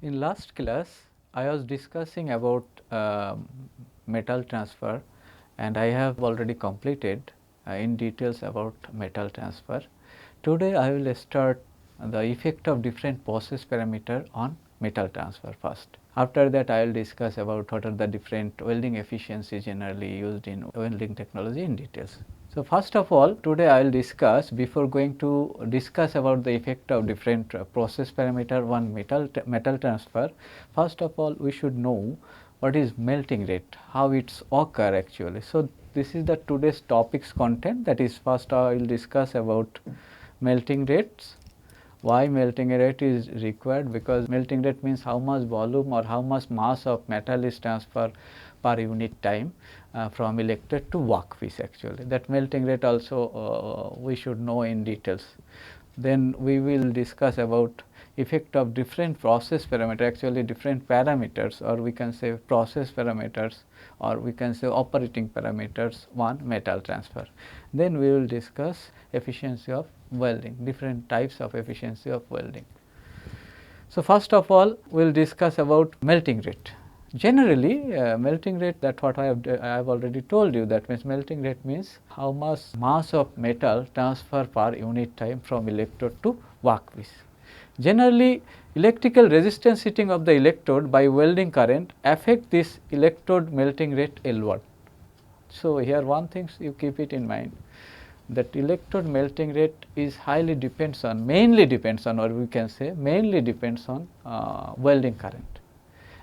In last class, I was discussing about metal transfer, and I have already completed in details about metal transfer. Today, I will start the effect of different process parameter on metal transfer first. After that, I will discuss about what are the different welding efficiencies generally used in welding technology in details. So, first of all, today I will discuss, before going to discuss about the effect of different process parameter on metal transfer, first of all we should know what is melting rate, how it's occur actually. So, this is the today's topics content, that is first I will discuss about melting rates. Why melting rate is required? Because melting rate means how much volume or how much mass of metal is transferred per unit time from electrode to workpiece actually. That melting rate also we should know in details. Then we will discuss about effect of different process parameter, actually different parameters, or we can say process parameters, or we can say operating parameters on metal transfer. Then we will discuss efficiency of welding, different types of efficiency of welding. So, first of all we will discuss about melting rate. Generally melting rate, that what I have already told you, that means melting rate means how much mass of metal transfer per unit time from electrode to workpiece. Generally electrical resistance heating of the electrode by welding current affect this electrode melting rate L1. So, here one thing you keep it in mind, that electrode melting rate is highly depends on, mainly depends on, or we can say mainly depends on welding current.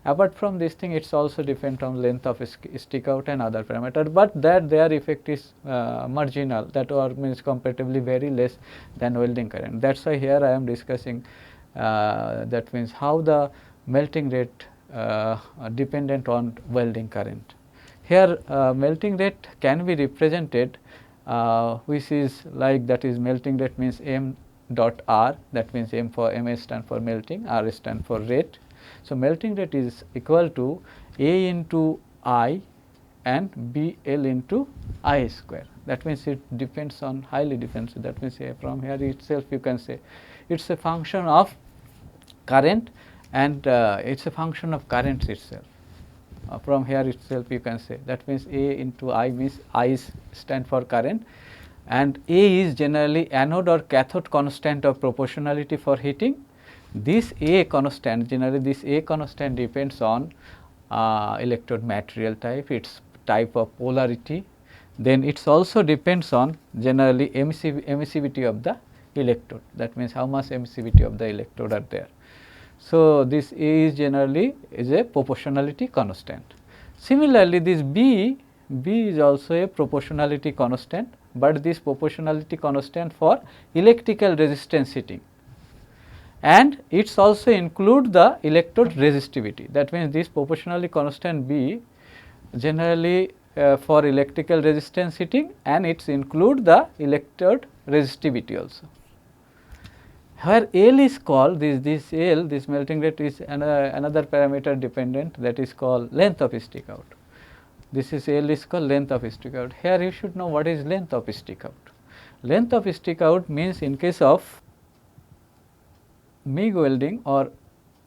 Apart from this thing, it's also depend on length of stick out and other parameter, but that their effect is marginal, that or means comparatively very less than welding current. That's why here I am discussing that means how the melting rate dependent on welding current. Here melting rate can be represented which is like, that is melting rate means m dot r, that means m for ms stand for melting, r stand for rate. So, melting rate is equal to A into I and B L into I square. That means it depends on, highly depends. That means from here itself you can say it is a function of current, and it is a function of currents itself. From here itself you can say, that means A into I means I stand for current, and A is generally anode or cathode constant of proportionality for heating. This A constant, generally this A constant depends on electrode material type, its type of polarity. Then it also depends on generally emissivity of the electrode, that means how much emissivity of the electrode are there. So, this A is generally is a proportionality constant. Similarly, this B is also a proportionality constant, but this proportionality constant for electrical resistance heating, and it also include the electrode resistivity. That means this proportionally constant B generally for electrical resistance heating, and it include the electrode resistivity also. Where L is called, this L, this melting rate is another parameter dependent, that is called length of stick out. This is L is called length of stick out. Here you should know what is length of stick out. Length of stick out means, in case of MIG welding, or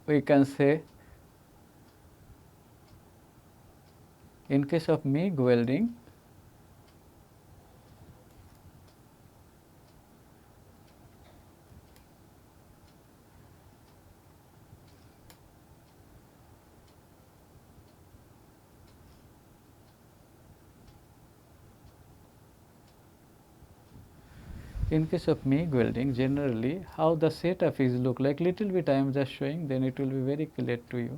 we can say in case of MIG welding, generally how the setup is look like, little bit I am just showing, then it will be very clear to you.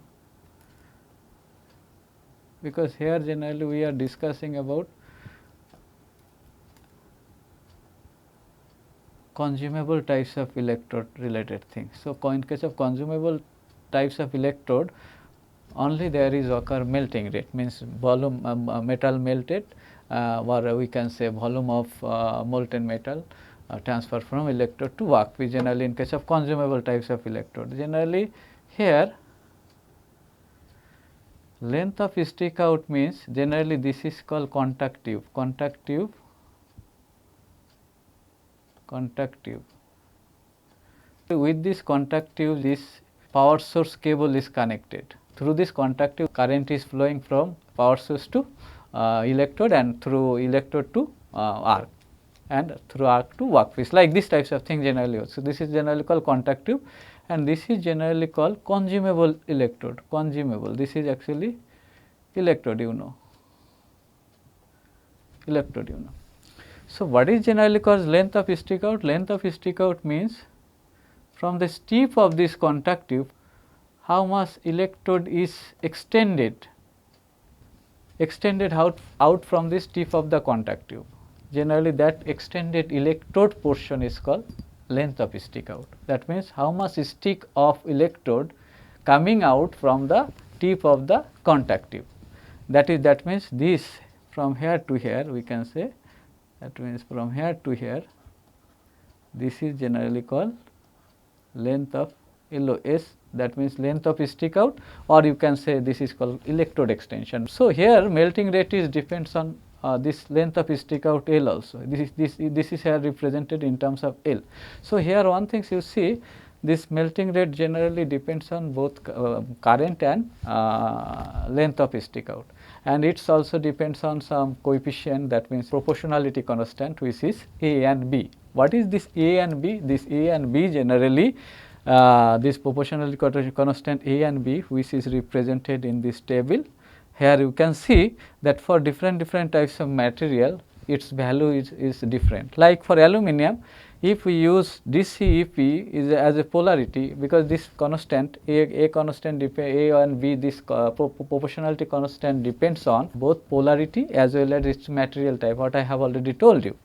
Because here generally we are discussing about consumable types of electrode related things. So, in case of consumable types of electrode, only there is occur melting rate, means volume metal melted, or we can say volume of molten metal transfer from electrode to workpiece, generally in case of consumable types of electrode. Generally here length of stick out means, generally this is called contact tube. With this contact tube, this power source cable is connected. Through this contactive current is flowing from power source to electrode, and through electrode to arc, and through arc to workpiece, like this types of thing generally. So, this is generally called contactive, and this is generally called consumable electrode. Consumable, this is actually electrode, electrode. So, what is generally called length of stick out? Length of stick out means from the tip of this contactive how much electrode is extended out from this tip of the contactive. Generally that extended electrode portion is called length of stick out. That means how much stick of electrode coming out from the tip of the contactive. That means this from here to here, we can say, that means from here to here, this is generally called length of LOS, that means length of stick out, or you can say this is called electrode extension. So, here melting rate is depends on this length of stick out L also. This is here represented in terms of L. So, here one thing you see, this melting rate generally depends on both current and length of stick out, and it also depends on some coefficient, that means proportionality constant, which is A and B. What is this A and B? This A and B generally this proportionality constant A and B, which is represented in this table. Here you can see that for different types of material, its value is different. Like for aluminum, if we use DCEP is as a polarity, because this constant A constant A and B, this proportionality constant depends on both polarity as well as its material type, what I have already told you.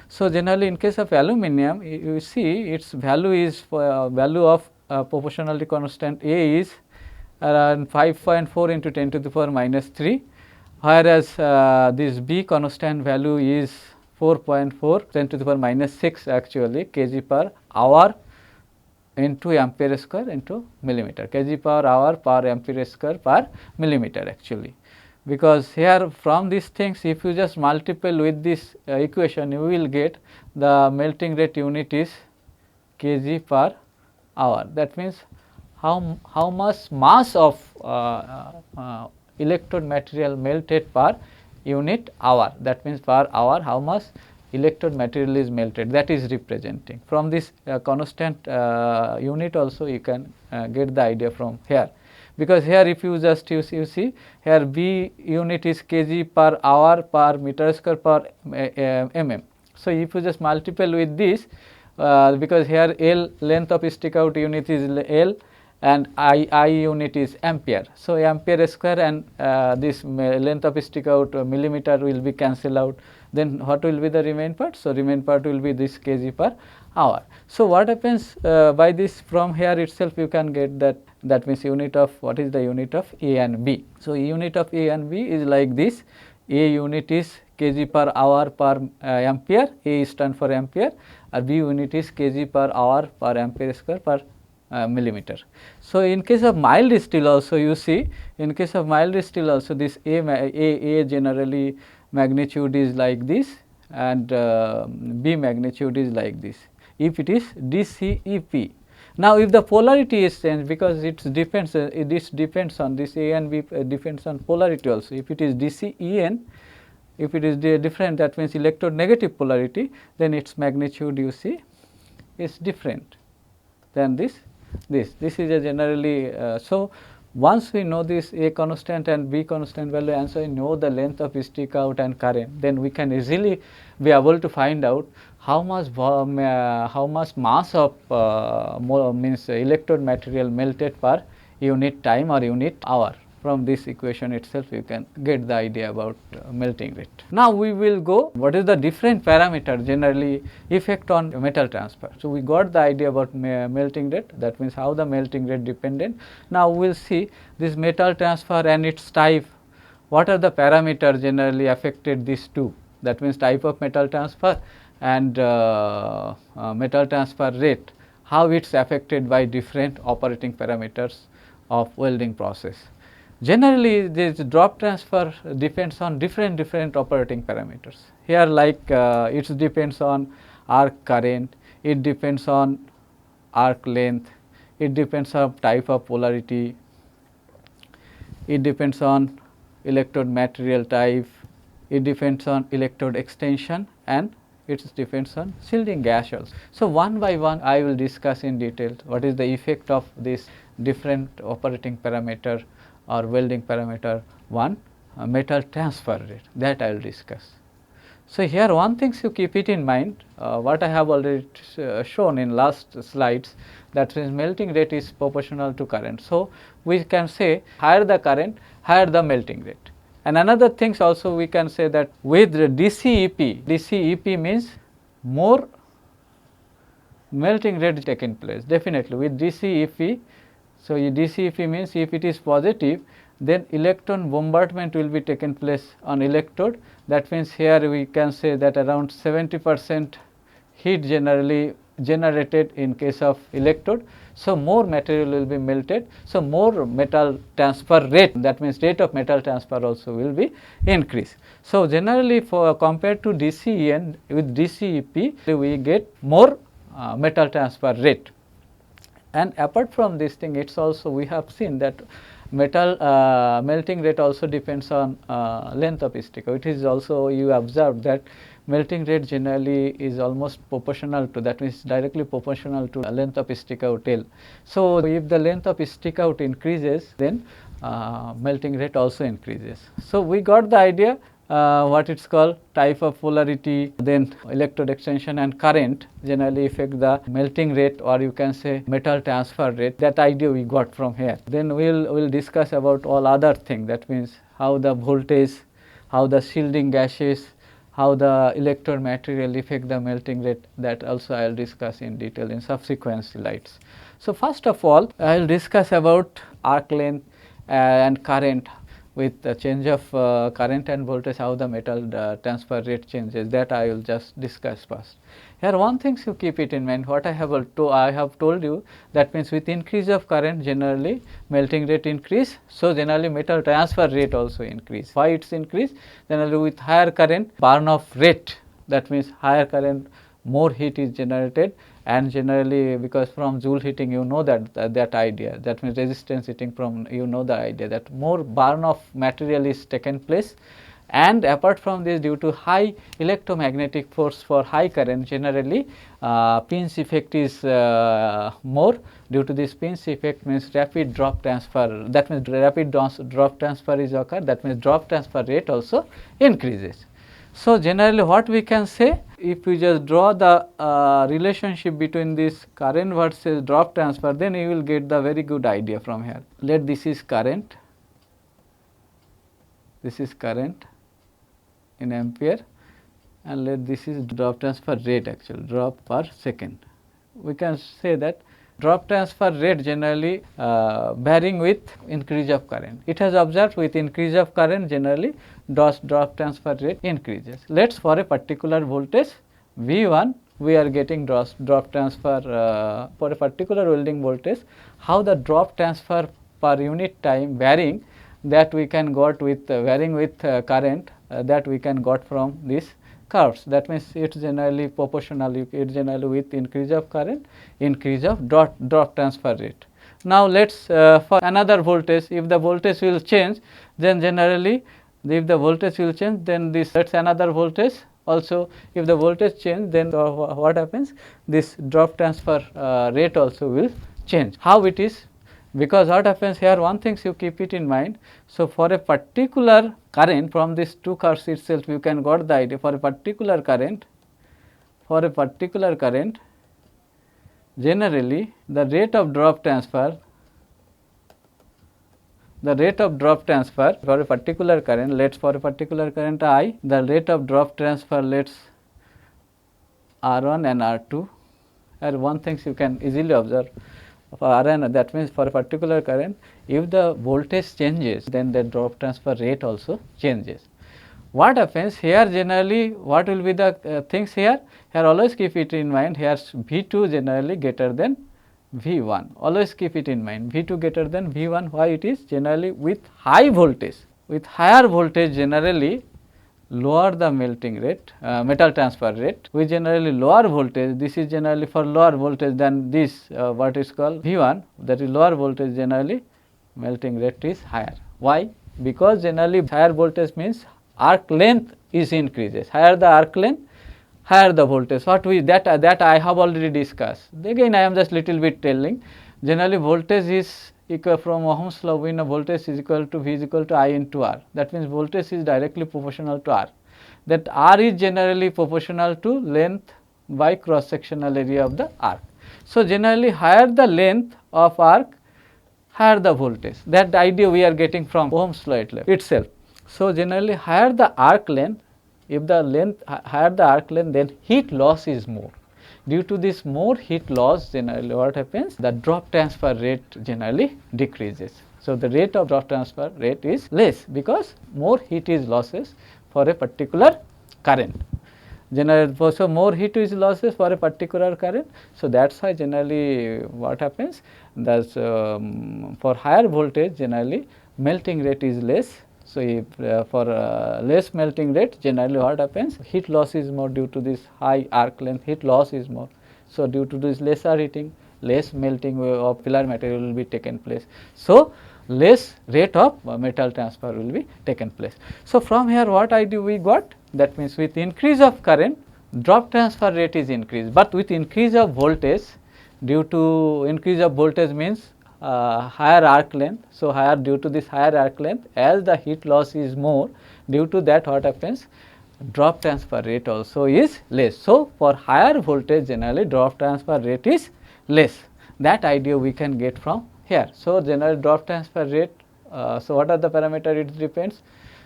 So, generally in case of aluminum, you see its value is value of proportionality constant A is around 5.4 into 10 to the power minus 3, whereas this B constant value is 4.4 10 to the power minus 6 actually kg per hour into ampere square into millimeter, kg per hour per ampere square per millimeter actually. Because here from these things, if you just multiply with this equation, you will get the melting rate unit is kg per hour. That means how much mass of electrode material melted per unit hour. That means per hour how much electrode material is melted, that is representing. From this constant unit also you can get the idea from here. Because here if you just you see here B unit is kg per hour per meter square per mm. So, if you just multiply with this, because here L length of stick out unit is L and I unit is ampere. So, ampere square and this length of stick out millimeter will be cancelled out, then what will be the remain part? So, remain part will be this kg per hour. So, what happens by this, from here itself you can get that means unit of, what is the unit of A and B. So, unit of A and B is like this. A unit is kg per hour per ampere, A stand for ampere, and B unit is kg per hour per ampere square per millimeter. So, in case of mild steel also you see, in case of mild steel also this A generally magnitude is like this, and B magnitude is like this if it is DCEP. Now, if the polarity is changed, because it depends on this A and B depends on polarity also. If it is DCEN, if it is different, that means electrode negative polarity, then its magnitude you see is different than this. This is a generally so once we know this A constant and B constant value, and so we know the length of stick out and current, then we can easily be able to find out how much mass of means electrode material melted per unit time or unit hour. From this equation itself you can get the idea about melting rate. Now, we will go what is the different parameter generally effect on metal transfer. So, we got the idea about melting rate, that means how the melting rate dependent. Now, we will see this metal transfer and its type, what are the parameters generally affected these two, that means type of metal transfer and metal transfer rate, how it is affected by different operating parameters of welding process. Generally, this drop transfer depends on different operating parameters. Here like it depends on arc current, it depends on arc length, it depends on type of polarity, it depends on electrode material type, it depends on electrode extension, and it depends on shielding gas also. So, one by one I will discuss in detail what is the effect of this different operating parameter or welding parameter. One, metal transfer rate, that I will discuss. So, here one thing you keep it in mind, what I have already shown in last slides, that is melting rate is proportional to current. So, we can say higher the current, higher the melting rate. And another things also we can say that with DCEP, DCEP means more melting rate taking place, definitely with DCEP. So, DCEP means if it is positive, then electron bombardment will be taken place on electrode. That means here we can say that around 70% heat generally generated in case of electrode. So, more material will be melted. So, more metal transfer rate, that means rate of metal transfer also will be increased. So, generally for compared to DCEN with DCEP we get more metal transfer rate. And apart from this thing, it's also we have seen that metal melting rate also depends on length of sticker. It is also you observe that melting rate generally is almost proportional to, that means directly proportional to length of stick out tail. So, if the length of stick out increases, then melting rate also increases. So, we got the idea what it is called type of polarity, then electrode extension and current generally affect the melting rate, or you can say metal transfer rate. That idea we got from here. Then we will discuss about all other things, that means how the voltage, how the shielding gases, how the electrode material affect the melting rate, that also I will discuss in detail in subsequent slides. So, first of all I will discuss about arc length and current. With the change of current and voltage, how the metal transfer rate changes, that I will just discuss first. Here one thing you keep it in mind, what I have told you, that means with increase of current generally melting rate increase. So, generally metal transfer rate also increase. Why it is increase? Generally with higher current burn off rate, that means higher current more heat is generated, and generally because from Joule heating you know that idea, that means resistance heating from you know the idea that more burn of material is taken place. And apart from this, due to high electromagnetic force for high current, generally pinch effect is more. Due to this pinch effect means rapid drop transfer, that means rapid drop transfer is occur, that means drop transfer rate also increases. So, generally what we can say, if we just draw the relationship between this current versus drop transfer, then you will get the very good idea from here. Let this is current in ampere, and let this is drop transfer rate, actually drop per second. We can say that drop transfer rate generally varying with increase of current. It has observed with increase of current generally drop transfer rate increases. Let us for a particular voltage V1 we are getting drop transfer for a particular welding voltage, how the drop transfer per unit time varying, that we can got with varying with current, that we can got from this curves. That means it is generally proportional, it generally with increase of current, increase of drop transfer rate. Now, let us for another voltage, if the voltage will change, then generally if the voltage will change, then this let us another voltage also, if the voltage change, then what happens, this drop transfer rate also will change. How it is? Because what happens here, one thing you keep it in mind. So, for a particular current from these two curves itself you can got the idea, for a particular current generally the rate of drop transfer for a particular current, let us for a particular current I, the rate of drop transfer let us R1 and R2, and one thing you can easily observe for Rn, that means for a particular current, if the voltage changes, then the drop transfer rate also changes. What happens here, generally what will be the things here? Here always keep it in mind, here V2 generally greater than V1, always keep it in mind, V2 greater than V1. Why it is? Generally with high voltage, with higher voltage generally, lower the melting rate, metal transfer rate, with generally lower voltage. This is generally for lower voltage than this, what is called V1, that is lower voltage, generally melting rate is higher. Why? Because generally higher voltage means arc length is increases. Higher the arc length, higher the voltage. What we that I have already discussed. Again I am just little bit telling. Generally voltage is equal, from Ohm's law we know voltage is equal to V is equal to I into R. That means voltage is directly proportional to R. That R is generally proportional to length by cross sectional area of the arc. So generally higher the length of arc, higher the voltage. That idea we are getting from Ohm's law itself. So generally higher the arc length, if the length higher the arc length, then heat loss is more. Due to this more heat loss, generally what happens, the drop transfer rate generally decreases. So the rate of drop transfer rate is less because more heat is losses for a particular current. Generally, so more heat is losses for a particular current. So that's why generally what happens, that for higher voltage generally melting rate is less. So if for less melting rate, generally what happens, heat loss is more due to this high arc length, heat loss is more. So due to this lesser heating, less melting of pillar material will be taken place. So less rate of metal transfer will be taken place. So from here what idea we got? That means with increase of current, drop transfer rate is increased, but with increase of voltage, due to increase of voltage means higher arc length. So higher, due to this higher arc length, as the heat loss is more, due to that what happens, drop transfer rate also is less. So for higher voltage generally drop transfer rate is less. That idea we can get from here. So general drop transfer rate, so what are the parameter it depends.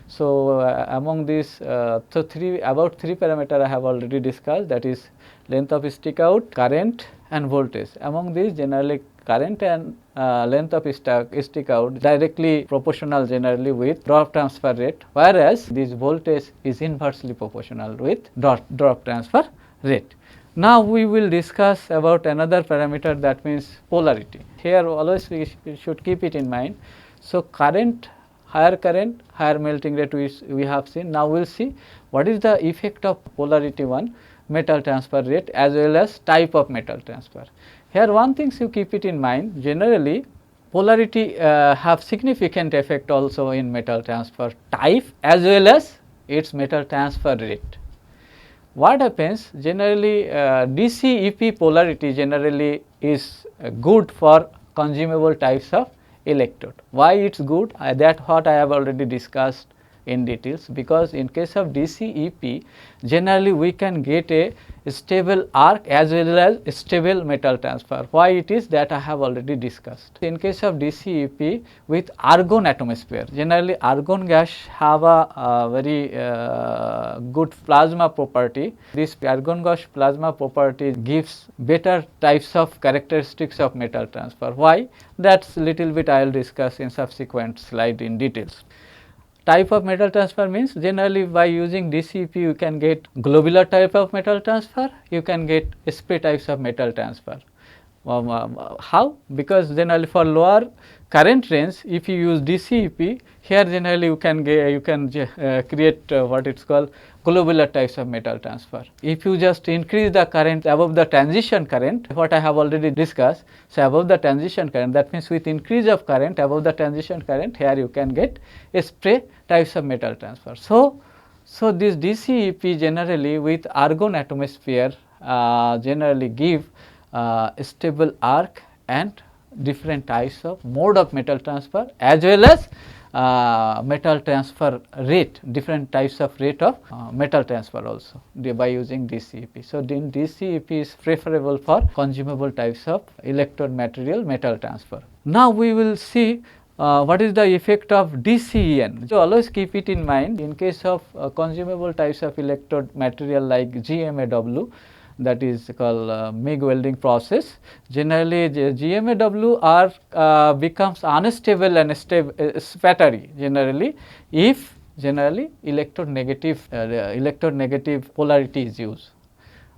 So among these, about three parameter I have already discussed, that is length of stick out, current and voltage. Among these generally current and length of stick out directly proportional generally with drop transfer rate, whereas this voltage is inversely proportional with drop transfer rate. Now we will discuss about another parameter, that means polarity. Here always we should keep it in mind. So current, higher melting rate we have seen. Now we will see what is the effect of polarity one, metal transfer rate, as well as type of metal transfer. Here one thing you keep it in mind, generally polarity have significant effect also in metal transfer type as well as its metal transfer rate. What happens, generally DC EP polarity generally is good for consumable types of electrode. Why it is good? That what I have already discussed in details, because in case of DC EP generally we can get a stable arc as well as stable metal transfer. Why it is, that I have already discussed. In case of DC EP with argon atmosphere, generally argon gas have a very good plasma property. This argon gas plasma property gives better types of characteristics of metal transfer. Why? That's little bit I will discuss in subsequent slide in details. Type of metal transfer means generally by using DCP you can get globular type of metal transfer, you can get spray types of metal transfer. How? Because generally for lower current range, if you use DCEP, here generally you can create what it's called globular types of metal transfer. If you just increase the current above the transition current, what I have already discussed, so above the transition current, that means with increase of current above the transition current, here you can get a spray types of metal transfer. So this DCEP generally with argon atmosphere generally give stable arc and different types of mode of metal transfer as well as metal transfer rate, different types of rate of metal transfer also by using DCEP. So then DCEP is preferable for consumable types of electrode material metal transfer. Now we will see what is the effect of DCEN. So always keep it in mind, in case of consumable types of electrode material like GMAW, that is called MIG welding process. Generally GMAW are becomes unstable and spattery generally if electrode negative polarity is used.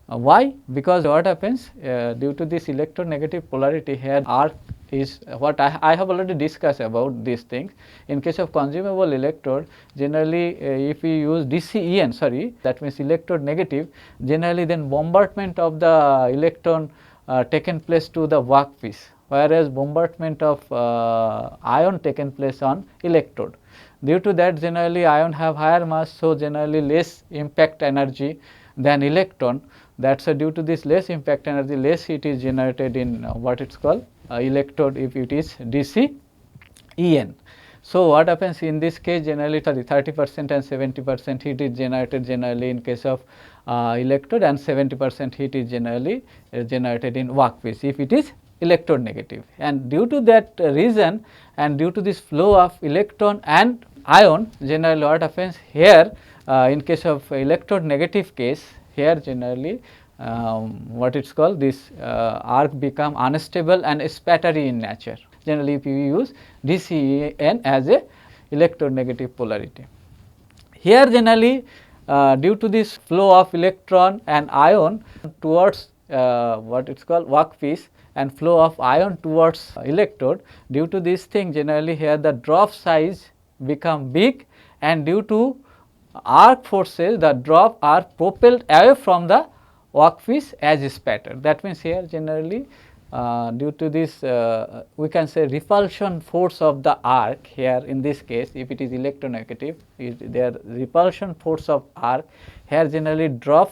Why? Because what happens due to this electronegative polarity here, arc is what I have already discussed about these things. In case of consumable electrode, generally if we use DCEN, sorry, that means electrode negative, generally then bombardment of the electron taken place to the workpiece, whereas bombardment of ion taken place on electrode. Due to that, generally ion have higher mass, so generally less impact energy than electron. That is due to this less impact energy, less heat is generated in what it is called electrode if it is DCEN. So, what happens in this case, generally 30% and 70% heat is generated generally in case of electrode, and 70% heat is generally generated in workpiece if it is electrode negative. And due to that reason, and due to this flow of electron and ion, generally what happens here in case of electrode negative case, here generally what it is called, this arc become unstable and spattery in nature. Generally if you use DCEN as a electronegative polarity. Here generally due to this flow of electron and ion towards what it is called workpiece, and flow of ion towards electrode, due to this thing generally here the drop size become big, and due to arc forces the drop are propelled away from the workpiece as spatter. That means here generally due to this we can say repulsion force of the arc, here in this case if it is electronegative, their repulsion force of arc here generally drop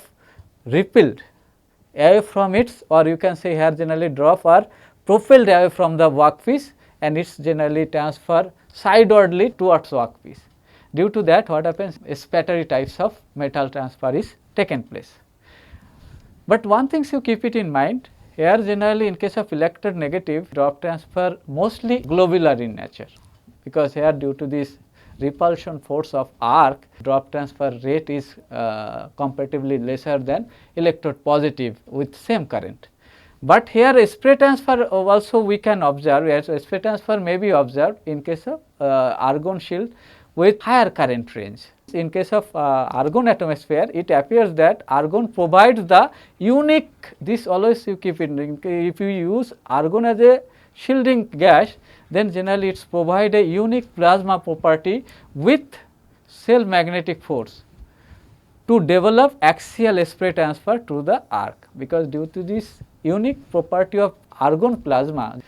repelled away from its, or you can say here generally drop are propelled away from the workpiece, and it is generally transfer sidewardly towards workpiece. Due to that, what happens, spattery types of metal transfer is taken place. But one thing you keep it in mind, here generally in case of electronegative drop transfer mostly globular in nature, because here due to this repulsion force of arc, drop transfer rate is comparatively lesser than electrode positive with same current. But here spray transfer also we can observe, yes, spray transfer may be observed in case of argon shield with higher current range. In case of argon atmosphere, it appears that argon provides the unique, this always you keep in, if you use argon as a shielding gas, then generally it provide a unique plasma property with cell magnetic force to develop axial spray transfer to the arc, because due to this unique property of argon plasma.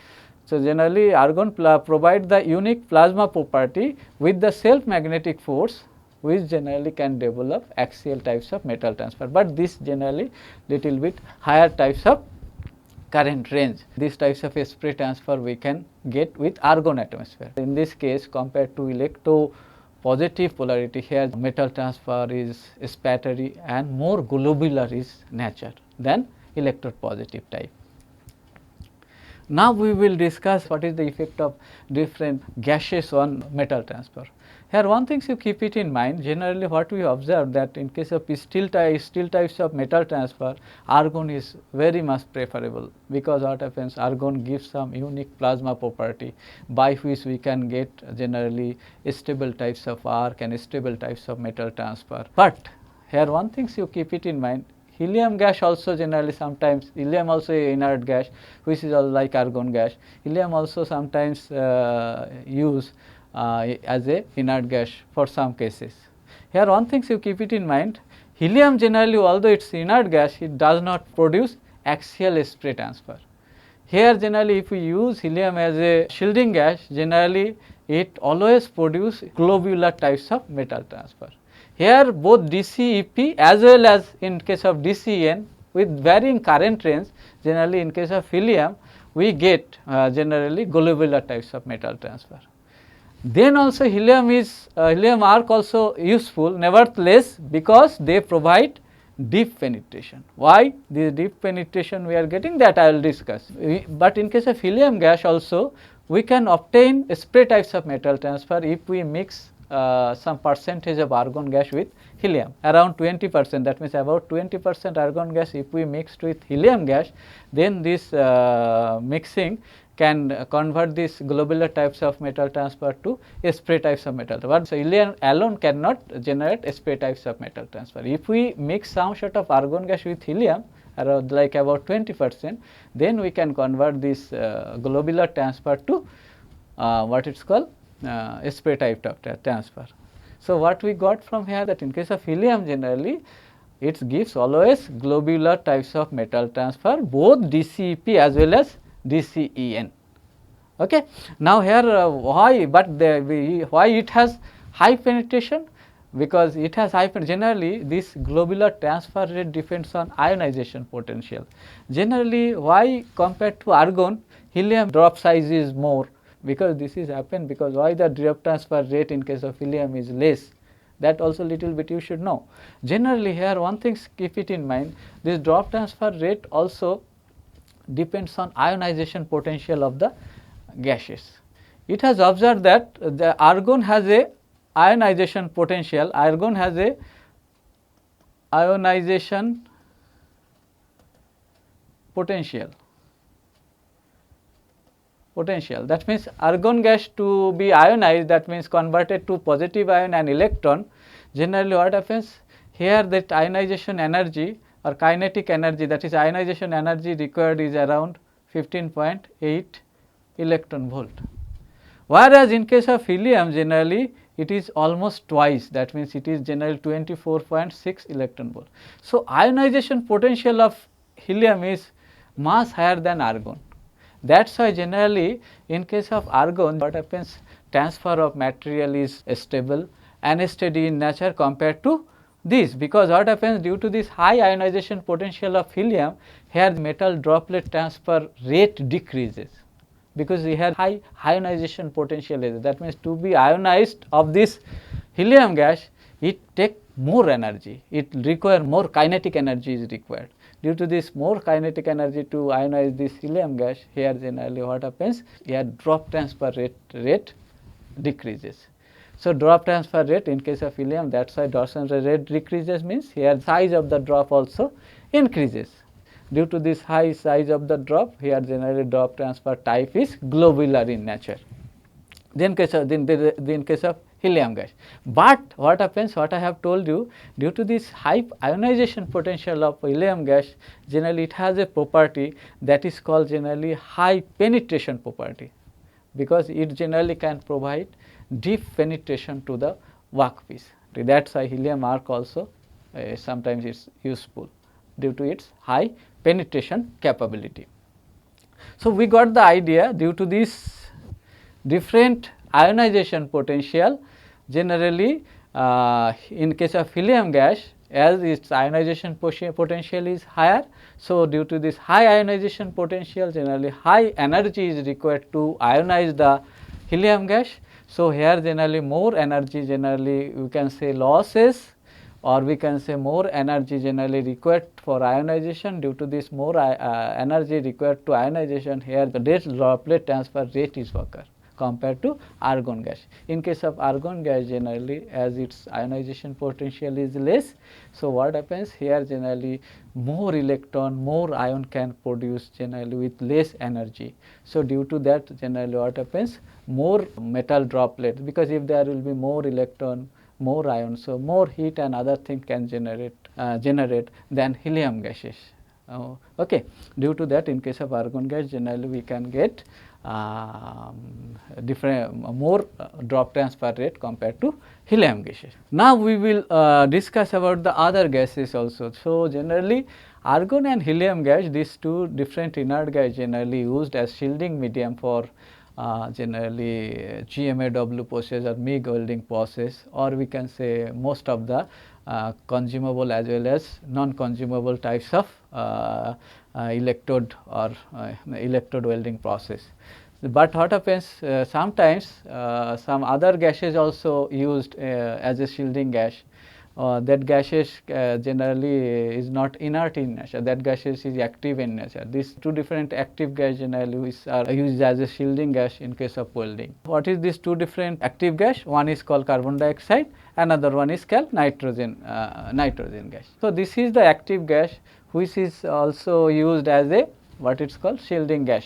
So, generally argon provide the unique plasma property with the self magnetic force, which generally can develop axial types of metal transfer, but this generally little bit higher types of current range. These types of spray transfer we can get with argon atmosphere. In this case, compared to electropositive polarity, here metal transfer is spattery and more globular is nature than electropositive type. Now we will discuss what is the effect of different gases on metal transfer. Here one thing you keep it in mind, generally what we observe that in case of steel types of metal transfer, argon is very much preferable, because what happens, argon gives some unique plasma property by which we can get generally stable types of arc and stable types of metal transfer. But here one thing you keep it in mind, helium gas also generally sometimes, helium also a inert gas which is like argon gas, helium also sometimes use as a inert gas for some cases. Here one thing you keep it in mind, helium generally although it is inert gas, it does not produce axial spray transfer. Here generally if we use helium as a shielding gas, generally it always produce globular types of metal transfer. Here both DCEP as well as in case of DCEN with varying current range, generally in case of helium we get generally globular types of metal transfer. Then also helium arc also useful, nevertheless, because they provide deep penetration. Why this deep penetration we are getting, that I will discuss. But in case of helium gas also we can obtain spray types of metal transfer if we mix some percentage of argon gas with helium, around 20%, that means about 20% argon gas if we mixed with helium gas, then this mixing can convert these globular types of metal transfer to spray types of metal. But so helium alone cannot generate spray types of metal transfer. If we mix some sort of argon gas with helium, around like about 20%, then we can convert this globular transfer to what it's called spray type of transfer. So, what we got from here that in case of helium generally it gives always globular types of metal transfer, both DCEP as well as DCEN. Okay. Now, here why, but why it has high penetration? Because it has high generally this globular transfer rate depends on ionization potential. Generally, why compared to argon, helium drop size is more, because this is happened because why the drop transfer rate in case of helium is less, that also little bit you should know. Generally, here one thing keep it in mind, this drop transfer rate also depends on ionization potential of the gases. It has observed that the argon has a ionization potential, argon has a ionization potential. That means argon gas to be ionized, that means converted to positive ion and electron. Generally what happens here, that ionization energy or kinetic energy, that is ionization energy required is around 15.8 electron volt. Whereas in case of helium generally it is almost twice, that means it is generally 24.6 electron volt. So, ionization potential of helium is much higher than argon. That is why generally in case of argon what happens, transfer of material is stable and steady in nature compared to this, because what happens due to this high ionization potential of helium, here the metal droplet transfer rate decreases, because we have high ionization potential. That means to be ionized of this helium gas, it take more energy, it require more kinetic energy is required. Due to this more kinetic energy to ionize this helium gas, here generally what happens, here drop transfer rate decreases. So, drop transfer rate in case of helium, that is why drop transfer rate decreases, means here size of the drop also increases. Due to this high size of the drop, here generally drop transfer type is globular in nature. Then case of helium gas. But what happens, what I have told you, due to this high ionization potential of helium gas, generally it has a property that is called generally high penetration property, because it generally can provide deep penetration to the workpiece. That is why helium arc also sometimes is useful due to its high penetration capability. So, we got the idea, due to this different ionization potential, generally in case of helium gas, as its ionization potential is higher. So, due to this high ionization potential, generally high energy is required to ionize the helium gas. So, here generally more energy, generally we can say losses, or we can say more energy generally required for ionization. Due to this more energy required to ionization, here the droplet transfer rate is occur compared to argon gas. In case of argon gas, generally as its ionization potential is less, so what happens here, generally more electron, more ion can produce generally with less energy. So, due to that, generally what happens, more metal droplet, because if there will be more electron, more ion, so more heat and other thing can generate than helium gases. Okay. Due to that, in case of argon gas, generally we can get different more drop transfer rate compared to helium gases. Now, we will discuss about the other gases also. So, generally argon and helium gas, these two different inert gas generally used as shielding medium for generally GMAW process or MIG welding process, or we can say most of the consumable as well as non-consumable types of electrode or electrode welding process. But what happens, sometimes some other gases also used as a shielding gas. That gases generally is not inert in nature, that gases is active in nature. These two different active gas generally are used as a shielding gas in case of welding. What is these two different active gas? One is called carbon dioxide, another one is called nitrogen gas. So, this is the active gas which is also used as a what it is called shielding gas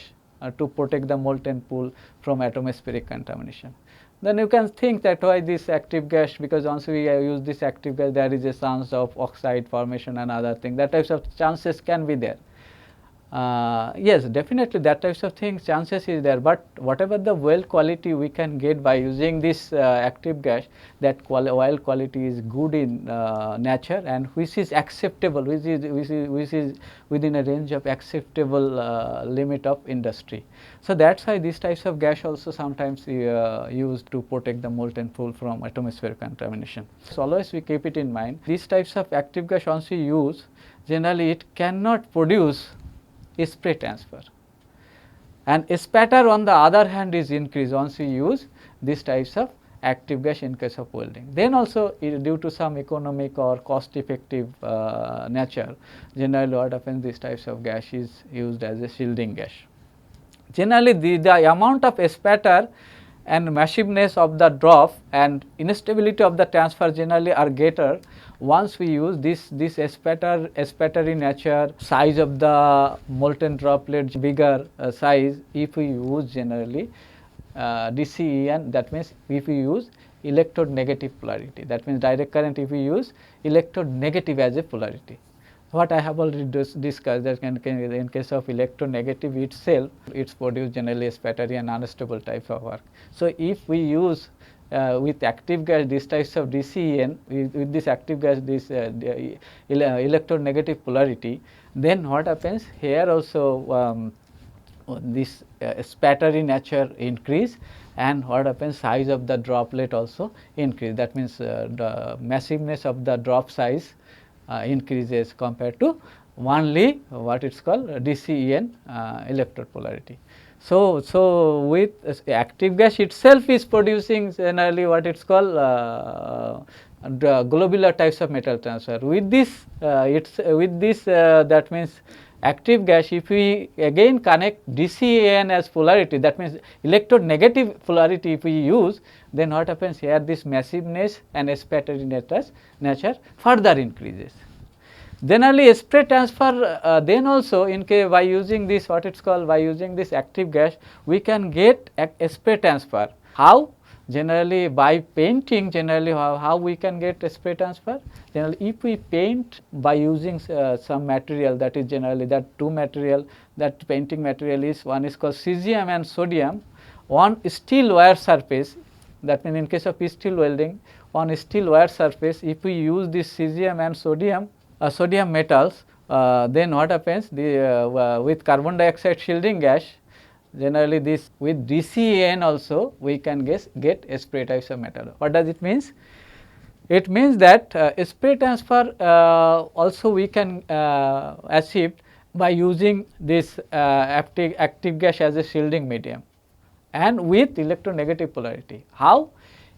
to protect the molten pool from atmospheric contamination. then you can think that why this active gas, because once we use this active gas, there is a chance of oxide formation and other thing, that types of chances can be there. Yes, definitely that types of things chances is there, but whatever the weld quality we can get by using this active gas, that weld quality is good in nature, and which is acceptable, which is within a range of acceptable limit of industry. So that's why these types of gas also sometimes used to protect the molten pool from atmospheric contamination. So always we keep it in mind, these types of active gas once we use, generally it cannot produce spray transfer, and spatter on the other hand is increased once we use these types of active gas in case of welding. Then also due to some economic or cost effective nature, generally what happens, these types of gas is used as a shielding gas. Generally the amount of spatter and massiveness of the drop and instability of the transfer generally are greater once we use this spattery nature, size of the molten droplet bigger size if we use generally DCEN, that means if we use electrode negative polarity, that means direct current if we use electrode negative as a polarity. What I have already discussed, that in case of electronegative itself, it's produced generally spattery and unstable type of work. So if we use with active gas these types of DCEN, with this active gas this electronegative polarity, then what happens here also this spattery nature increase, and what happens, size of the droplet also increase, that means the massiveness of the drop size increases compared to only what it's called DCEN electrode polarity. So with active gas itself is producing generally what it's called the globular types of metal transfer. With this that means active gas, if we again connect DCEN as polarity, that means electrode negative polarity if we use, then what happens here, this massiveness and spattery nature further increases. Generally spray transfer then also in case by using this what it's called, by using this active gas we can get a spray transfer. How? Generally by painting, generally how we can get a spray transfer? Generally if we paint by using some material, that is generally that two material, that painting material is, one is called cesium and sodium, on steel wire surface, that means in case of steel welding, on steel wire surface if we use this cesium and sodium metals, then what happens, with carbon dioxide shielding gas, generally this with DCEN also we can get spray types of metal. What does it means? It means that spray transfer also we can achieve by using this active gas as a shielding medium and with electronegative polarity. How?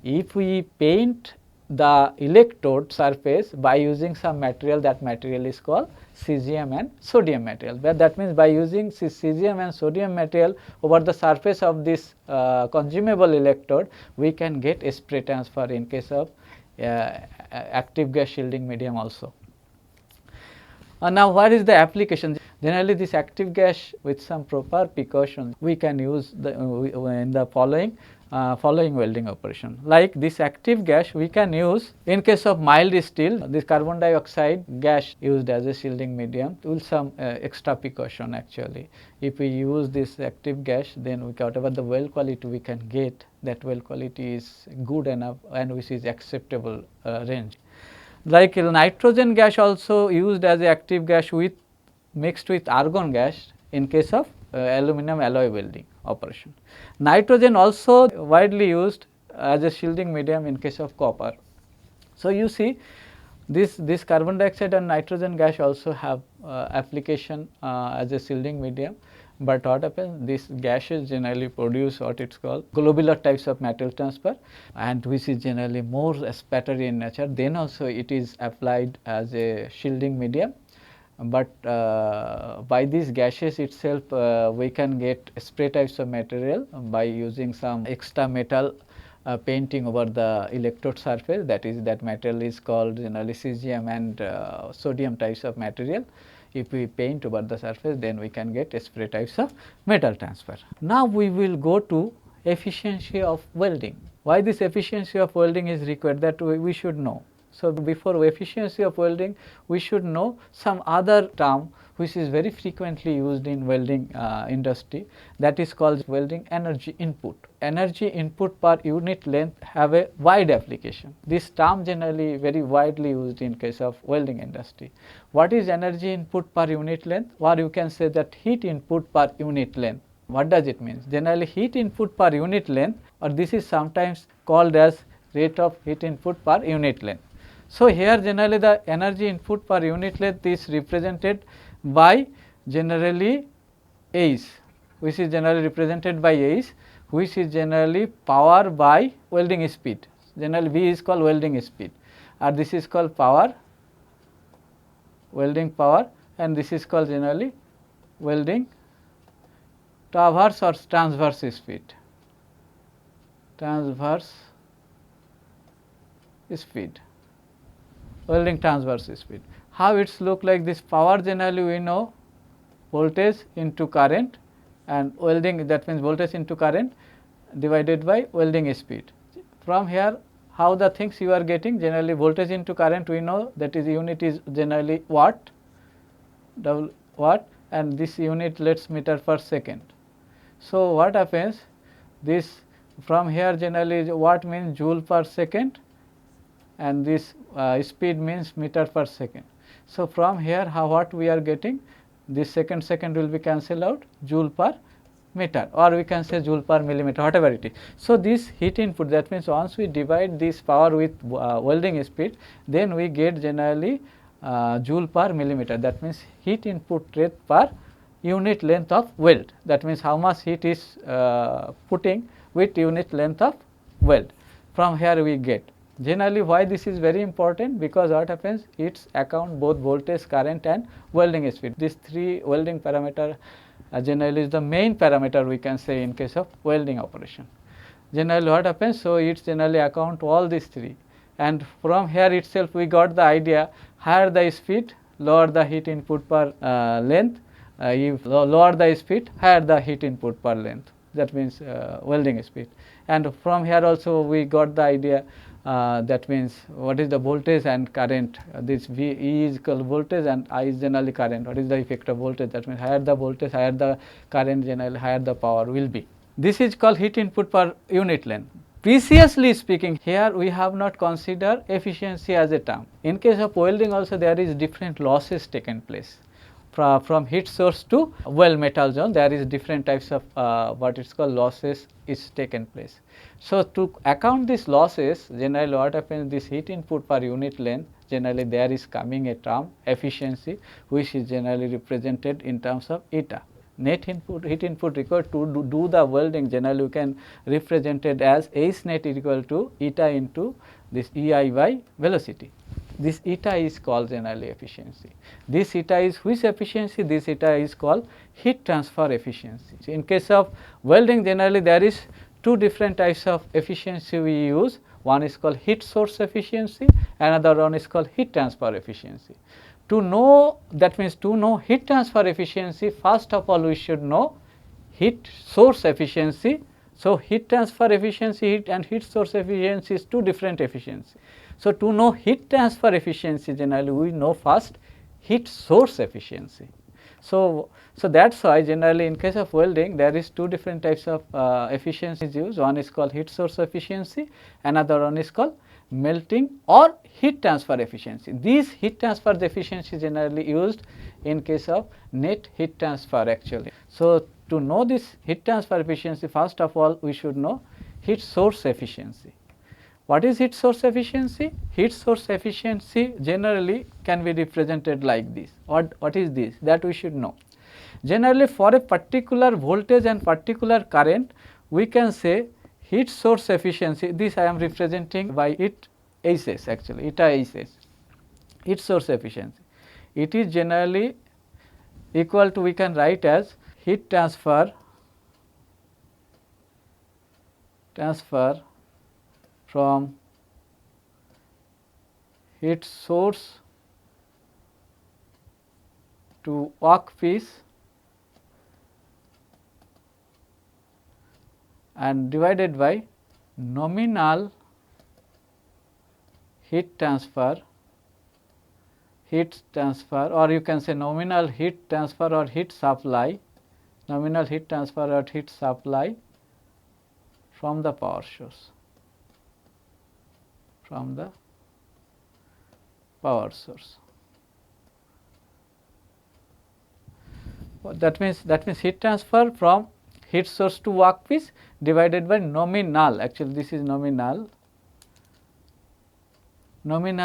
If we paint the electrode surface by using some material, that material is called cesium and sodium material, but that means by using cesium and sodium material over the surface of this consumable electrode, we can get a spray transfer in case of active gas shielding medium also. Now what is the application? Generally this active gas with some proper precautions we can use in the following welding operation. Like this active gas we can use in case of mild steel, this carbon dioxide gas used as a shielding medium with some extra precaution actually. If we use this active gas, then whatever the weld quality we can get, that weld quality is good enough and which is acceptable range. Like nitrogen gas also used as a active gas with mixed with argon gas in case of aluminum alloy welding operation. Nitrogen also widely used as a shielding medium in case of copper. So you see this carbon dioxide and nitrogen gas also have application as a shielding medium, but what happens, these gases generally produce what it's called globular types of metal transfer, and which is generally more spattery in nature. Then also it is applied as a shielding medium, but by these gases itself we can get spray types of material by using some extra metal painting over the electrode surface, that material is called generally cesium and sodium types of material. If we paint over the surface, then we can get spray types of metal transfer. Now we will go to efficiency of welding. Why this efficiency of welding is required, that we should know. So, before efficiency of welding, we should know some other term which is very frequently used in welding industry, that is called welding energy input. Energy input per unit length have a wide application. This term generally very widely used in case of welding industry. What is energy input per unit length? Or you can say that heat input per unit length. What does it mean? Generally heat input per unit length, or this is sometimes called as rate of heat input per unit length. So, here generally the energy input per unit length is represented by generally H, which is generally represented by H, which is generally power by welding speed. Generally V is called welding speed, and this is called power, welding power, and this is called generally welding traverse or transverse speed, transverse speed, welding transverse speed. How it's look like? This power generally we know voltage into current, and welding, that means voltage into current divided by welding speed. From here how the things you are getting, generally voltage into current we know, that is unit is generally watt, watt, and this unit let us meter per second. So, what happens, this from here generally watt means joule per second, and this speed means meter per second. So, from here what we are getting, this second will be cancelled out, joule per meter, or we can say joule per millimeter, whatever it is. So, this heat input, that means once we divide this power with welding speed, then we get generally joule per millimeter, that means heat input rate per unit length of weld, that means how much heat is putting with unit length of weld. From here we get. Generally why this is very important, because what happens, it's account both voltage, current and welding speed. These three welding parameter generally is the main parameter we can say in case of welding operation. Generally what happens, so it's generally account all these three, and from here itself we got the idea, higher the speed, lower the heat input per length, if lower the speed, higher the heat input per length, that means welding speed. And from here also we got the idea, that means what is the voltage and current, this V E is equal voltage and I is generally current. What is the effect of voltage? That means higher the voltage, higher the current, generally higher the power will be. This is called heat input per unit length. Preciously speaking, here we have not considered efficiency as a term. In case of welding also there is different losses taken place. From heat source to weld metal zone, there is different types of what it's called losses is taken place. So, to account these losses, generally what happens, this heat input per unit length, generally there is coming a term efficiency, which is generally represented in terms of eta. Net input, heat input required to do the welding, generally you can represent it as H net is equal to eta into this EI by velocity. This eta is called generally efficiency. This eta is which efficiency? This eta is called heat transfer efficiency. So, in case of welding, generally there is two different types of efficiency we use. One is called heat source efficiency, another one is called heat transfer efficiency. To know, that means to know heat transfer efficiency, first of all we should know heat source efficiency. So, heat transfer efficiency and heat source efficiency is two different efficiency. So, to know heat transfer efficiency, generally we know first heat source efficiency. So, that is why generally in case of welding there is two different types of efficiencies used. One is called heat source efficiency, another one is called melting or heat transfer efficiency. These heat transfer efficiency generally used in case of net heat transfer actually. So, to know this heat transfer efficiency, first of all we should know heat source efficiency. What is heat source efficiency? Heat source efficiency generally can be represented like this. What is this? That we should know. Generally for a particular voltage and particular current, we can say heat source efficiency, this I am representing by it Hs actually, eta Hs, heat source efficiency. It is generally equal to, we can write as heat transfer from heat source to workpiece and divided by nominal heat transfer or you can say nominal heat transfer or heat supply, nominal heat transfer or heat supply from the power source, from the power source. That means heat transfer from heat source to workpiece divided by nominal, actually this is nominal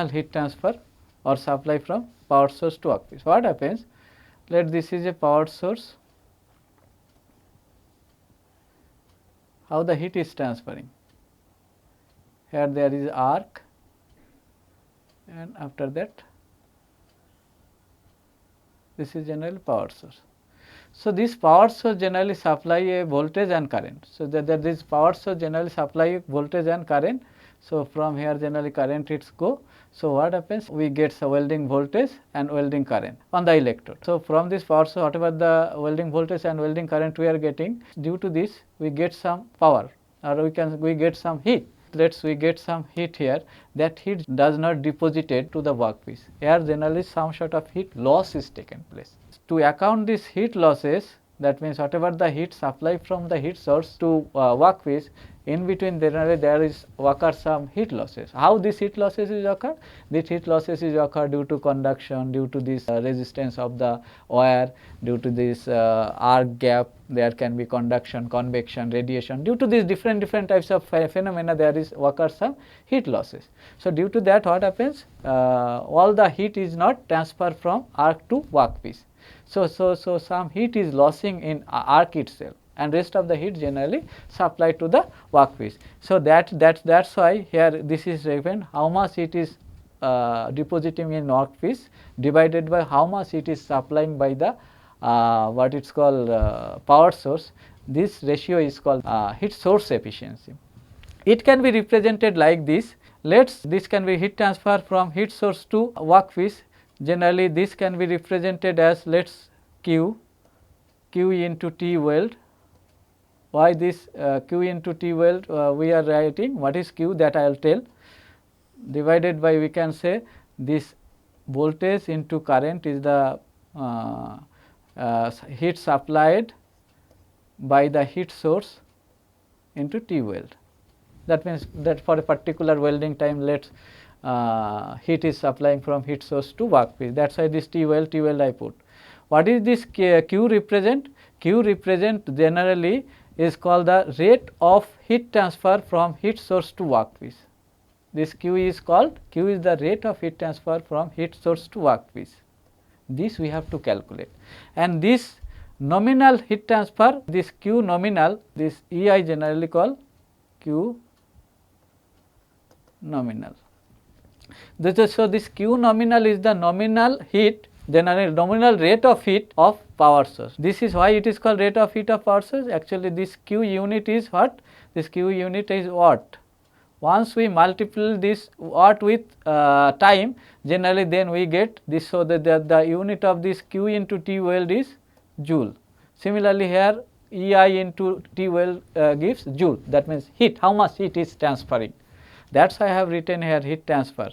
heat transfer or supply from power source to workpiece. What happens? Let this is a power source. How the heat is transferring? Here there is arc, and after that this is generally power source. So, this power source generally supply a voltage and current. So, that this power source generally supply voltage and current. So, from here generally current hits go. So, what happens? We get some welding voltage and welding current on the electrode. So, from this power source whatever the welding voltage and welding current we are getting, due to this we get some power, or we get some heat. Let's we get some heat here, that heat does not deposited to the workpiece. Here generally some sort of heat loss is taken place. To account this heat losses, that means whatever the heat supply from the heat source to workpiece, in between generally there is occur some heat losses. How this heat losses is occur? This heat losses is occur due to conduction, due to this resistance of the wire, due to this arc gap. There can be conduction, convection, radiation. Due to these different types of phenomena, there is occur some heat losses. So, due to that what happens? All the heat is not transferred from arc to workpiece. So, some heat is losing in arc itself, and rest of the heat generally supplied to the workpiece. So, that's why here this is given how much it is depositing in workpiece divided by how much it is supplying by the what it's called power source. This ratio is called heat source efficiency. It can be represented like this. This can be heat transfer from heat source to workpiece. Generally this can be represented as Q into T weld. Why this Q into T weld we are writing? What is Q, that I will tell. Divided by, we can say, this voltage into current is the heat supplied by the heat source into T weld. That means that for a particular welding time, heat is supplying from heat source to workpiece. That is why this T weld I put. What is this Q represent? Q represent generally is called the rate of heat transfer from heat source to workpiece. This Q is the rate of heat transfer from heat source to workpiece. This we have to calculate, and this nominal heat transfer, this Q nominal, this EI generally called Q nominal. So, this Q nominal is the nominal heat, generally nominal rate of heat of power source. This is why it is called rate of heat of power source. Actually this Q unit is what? This Q unit is watt. Once we multiply this watt with time, generally then we get this. So, the unit of this Q into T weld is joule. Similarly here EI into T weld gives joule, that means heat, how much heat is transferring. That is why I have written here heat transfer.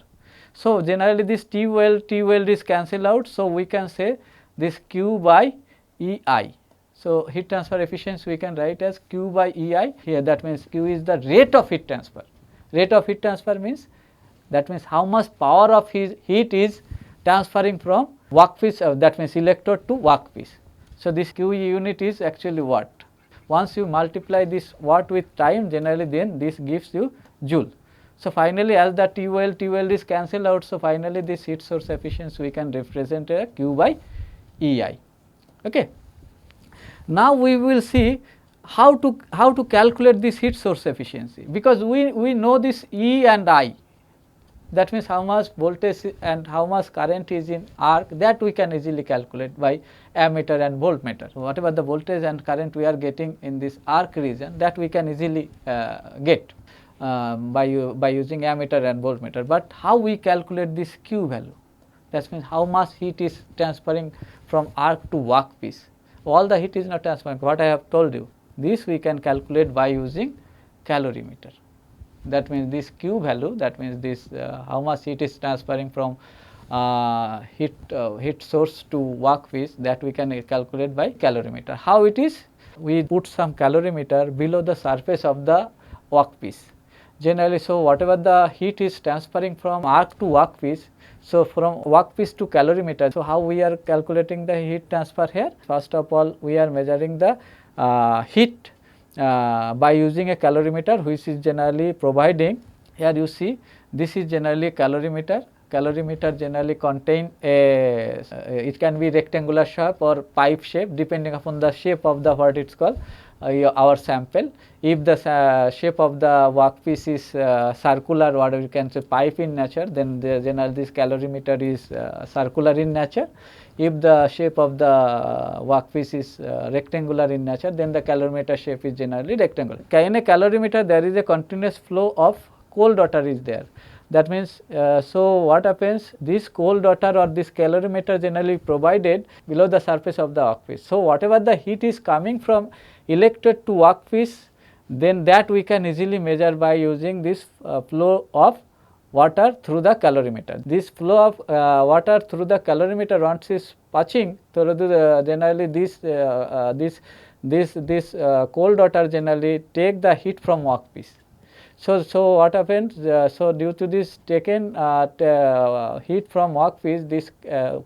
So, generally this T weld is cancelled out. So, we can say this Q by EI. So, heat transfer efficiency we can write as Q by EI here, that means Q is the rate of heat transfer. Rate of heat transfer means, that means how much power of heat is transferring from workpiece, that means electrode to workpiece. So, this Q unit is actually watt. Once you multiply this watt with time, generally then this gives you joule. So, finally as the T weld is cancelled out, so finally this heat source efficiency we can represent as Q by EI. Okay. Now, we will see how to calculate this heat source efficiency, because we know this E and I, that means how much voltage and how much current is in arc, that we can easily calculate by ammeter and voltmeter. So, whatever the voltage and current we are getting in this arc region, that we can easily get by using ammeter and voltmeter. But how we calculate this Q value? That means how much heat is transferring from arc to workpiece. All the heat is not transferring, what I have told you. This we can calculate by using calorimeter. that means this Q value, that means this how much heat is transferring from heat source to workpiece, that we can calculate by calorimeter. How it is? We put some calorimeter below the surface of the workpiece. Generally, so whatever the heat is transferring from arc to workpiece, so from workpiece to calorimeter. So how we are calculating the heat transfer here? First of all, we are measuring the heat by using a calorimeter, which is generally providing. Here you see, this is generally calorimeter. Calorimeter generally contain a it can be rectangular shape or pipe shape, depending upon the shape of the what it's called our sample. If the shape of the workpiece is circular, what we can say pipe in nature, then generally this calorimeter is circular in nature. If the shape of the workpiece is rectangular in nature, then the calorimeter shape is generally rectangular. In a calorimeter, there is a continuous flow of cold water is there. That means, so what happens, this cold water or this calorimeter generally provided below the surface of the workpiece. So whatever the heat is coming from electrode to workpiece, then that we can easily measure by using this flow of water through the calorimeter. This flow of water through the calorimeter, once is passing through the generally this cold water generally take the heat from workpiece. So what happens? So due to this taken heat from workpiece, this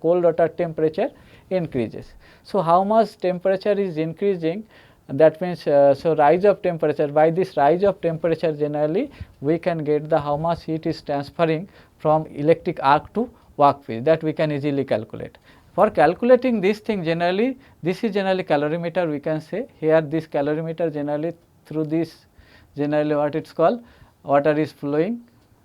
cold water temperature increases. So how much temperature is increasing? That means so rise of temperature. By this rise of temperature, generally we can get the how much heat is transferring from electric arc to workpiece. That we can easily calculate. For calculating this thing, generally this is generally calorimeter. We can say here this calorimeter generally through this. Generally what it is called, water is flowing,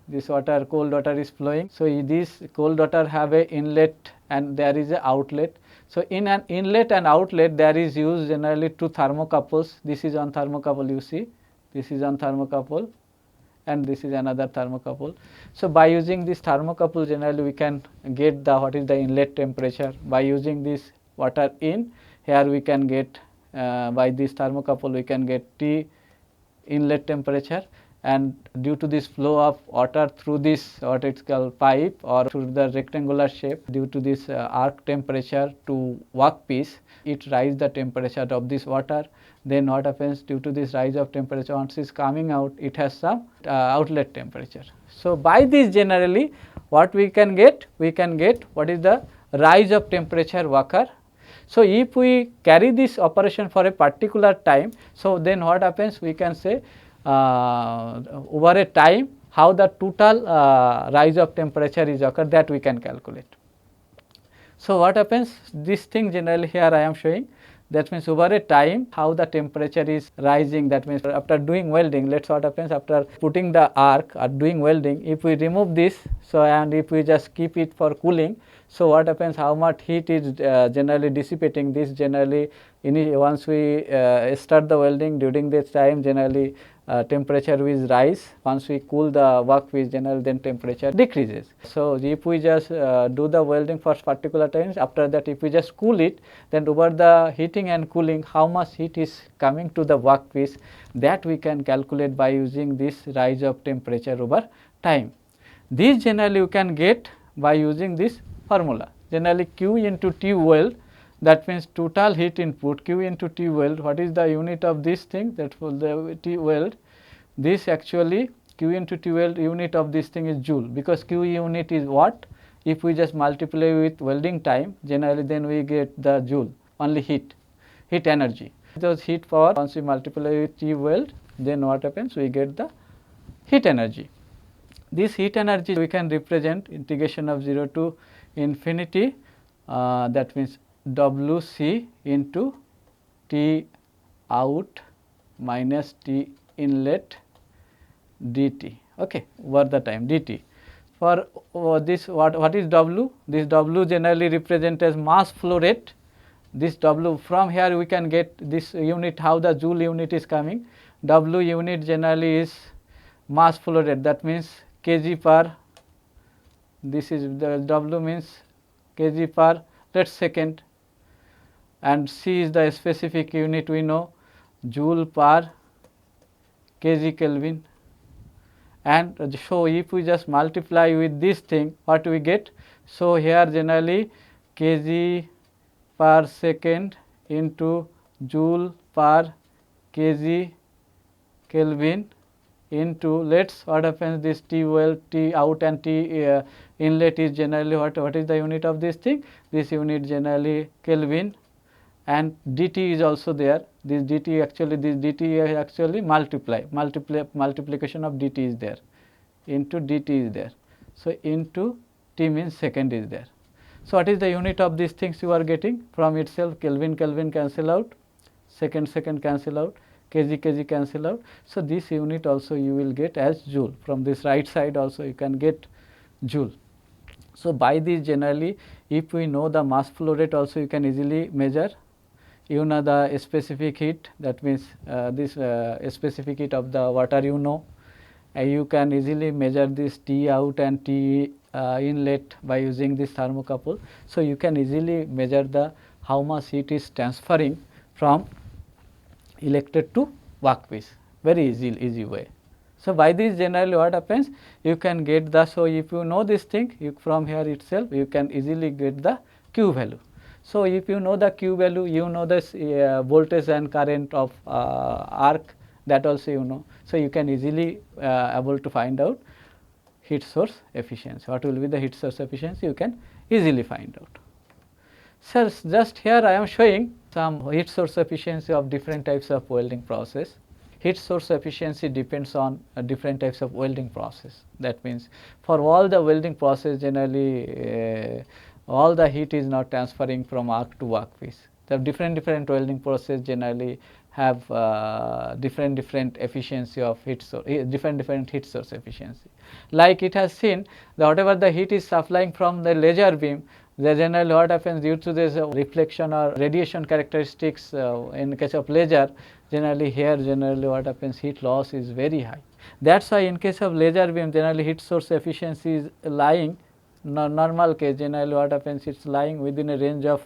this water cold water is flowing. So this cold water have a inlet and there is a outlet. So in an inlet and outlet there is used generally two thermocouples. This is on thermocouple, you see, this is on thermocouple and this is another thermocouple. So by using this thermocouple, generally we can get the what is the inlet temperature. By using this water in, here we can get by this thermocouple we can get T inlet temperature, and due to this flow of water through this what it's called pipe or through the rectangular shape, due to this arc temperature to workpiece, it rise the temperature of this water. Then what happens, due to this rise of temperature, once it's coming out, it has some outlet temperature. So by this generally what we can get what is the rise of temperature occur. So if we carry this operation for a particular time, so then what happens, we can say over a time how the total rise of temperature is occur, that we can calculate. So what happens, this thing generally here I am showing, that means over a time how the temperature is rising. That means after doing welding, let's what happens after putting the arc or doing welding, if we remove this, so and if we just keep it for cooling, so what happens, how much heat is generally dissipating. This generally once we start the welding, during this time generally temperature will rise. Once we cool the workpiece, generally then temperature decreases. So if we just do the welding for particular times, after that if we just cool it, then over the heating and cooling how much heat is coming to the workpiece, that we can calculate by using this rise of temperature over time. This generally you can get by using this formula. Generally Q into T weld, that means total heat input, Q into T weld. What is the unit of this thing, that for the T weld, this actually Q into T weld unit of this thing is joule, because Q unit is watt. If we just multiply with welding time, generally then we get the joule, only heat energy. Those heat power, once we multiply with T weld, then what happens, we get the heat energy. This heat energy we can represent integration of 0 to infinity, that means WC into T out minus T inlet dt, okay, over the time dt. For this what is W? This W generally represent as mass flow rate. This W, from here we can get this unit, how the joule unit is coming. W unit generally is mass flow rate, that means kg per, this is the W means kg per let's second, and C is the specific unit we know, joule per kg Kelvin, and so if we just multiply with this thing, what we get? So here generally kg per second into joule per kg Kelvin into, let's what happens, this T well, T out and T inlet is generally what is the unit of this thing? This unit generally Kelvin, and dt is also there. This dt actually multiplication of dt is there, into dt is there. So into T means second is there. So what is the unit of these things you are getting from itself? Kelvin cancel out, second cancel out, kg cancel out. So this unit also you will get as joule. From this right side also you can get joule. So by this generally, if we know the mass flow rate also you can easily measure. You know the specific heat, that means this specific heat of the water you know. You can easily measure this T out and T inlet by using this thermocouple. So you can easily measure the how much heat is transferring from electrode to workpiece, very easy way. So by this generally what happens, you can get the, so if you know this thing, you from here itself you can easily get the Q value. So if you know the Q value, you know this voltage and current of arc, that also you know. So you can easily able to find out heat source efficiency. What will be the heat source efficiency, you can easily find out. So just here I am showing some heat source efficiency of different types of welding process. Heat source efficiency depends on different types of welding process. That means for all the welding process generally all the heat is not transferring from arc to workpiece. The different welding process generally have different efficiency of heat source, different heat source efficiency. Like it has seen that whatever the heat is supplying from the laser beam, the generally what happens due to this reflection or radiation characteristics in case of laser, generally here generally what happens, heat loss is very high. That is why in case of laser beam generally heat source efficiency is lying, normal case generally what happens, it is lying within a range of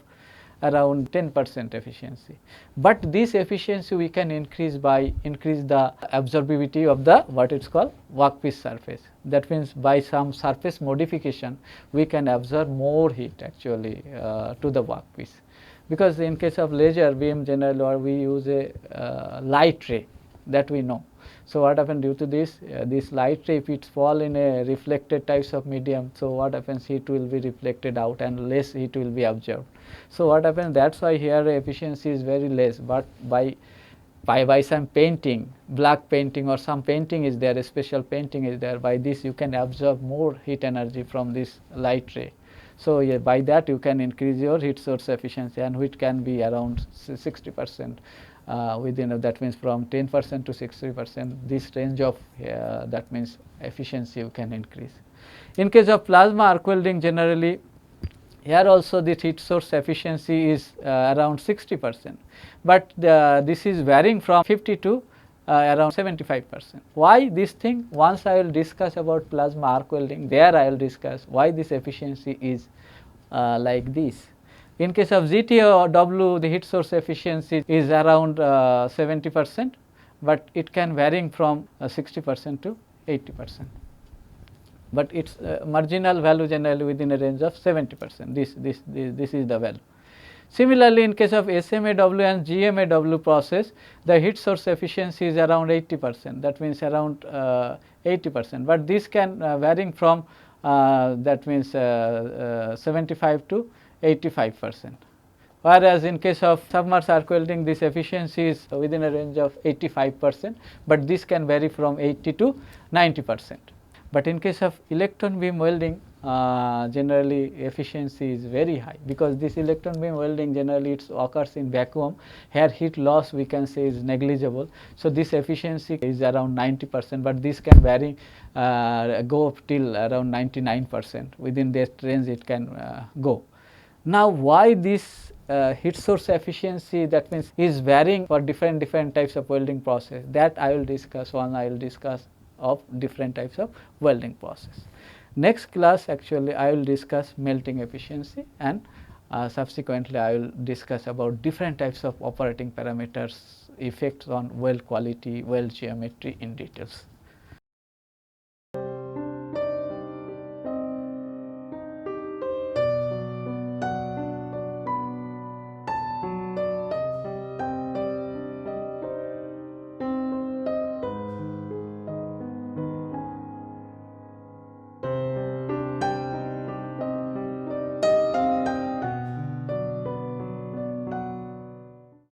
around 10% efficiency. But this efficiency we can increase by increase the absorbability of the what it is called workpiece surface. That means by some surface modification we can absorb more heat actually to the workpiece. Because in case of laser beam generally we use a light ray, that we know. So what happens due to this, this light ray, if it fall in a reflected types of medium, so what happens, heat will be reflected out and less heat will be absorbed. So what happens, that is why here efficiency is very less, but by some painting, black painting or some painting is there, a special painting is there, by this you can absorb more heat energy from this light ray. So yeah, by that you can increase your heat source efficiency, and which can be around 60%. Within that means from 10% to 60%, this range of that means efficiency you can increase. In case of plasma arc welding generally, here also the heat source efficiency is around 60%, but this is varying from 50 to around 75%. Why this thing? Once I will discuss about plasma arc welding, there I will discuss why this efficiency is like this. In case of GTW, the heat source efficiency is around 70%, but it can varying from 60% to 80%. But its marginal value generally within a range of 70%. This is the value. Similarly, in case of SMAW and GMAW process, the heat source efficiency is around 80%. That means around 80%. But this can varying from that means 75 to 85%. Whereas in case of submerged arc welding, this efficiency is within a range of 85%, but this can vary from 80 to 90%. But in case of electron beam welding, generally efficiency is very high, because this electron beam welding generally it occurs in vacuum. Here heat loss we can say is negligible. So this efficiency is around 90%, but this can vary go up till around 99%. Within that range it can go. Now why this heat source efficiency, that means is varying for different types of welding process, that I will discuss. I will discuss of different types of welding process. Next class actually I will discuss melting efficiency, and subsequently I will discuss about different types of operating parameters, effects on weld quality, weld geometry in details.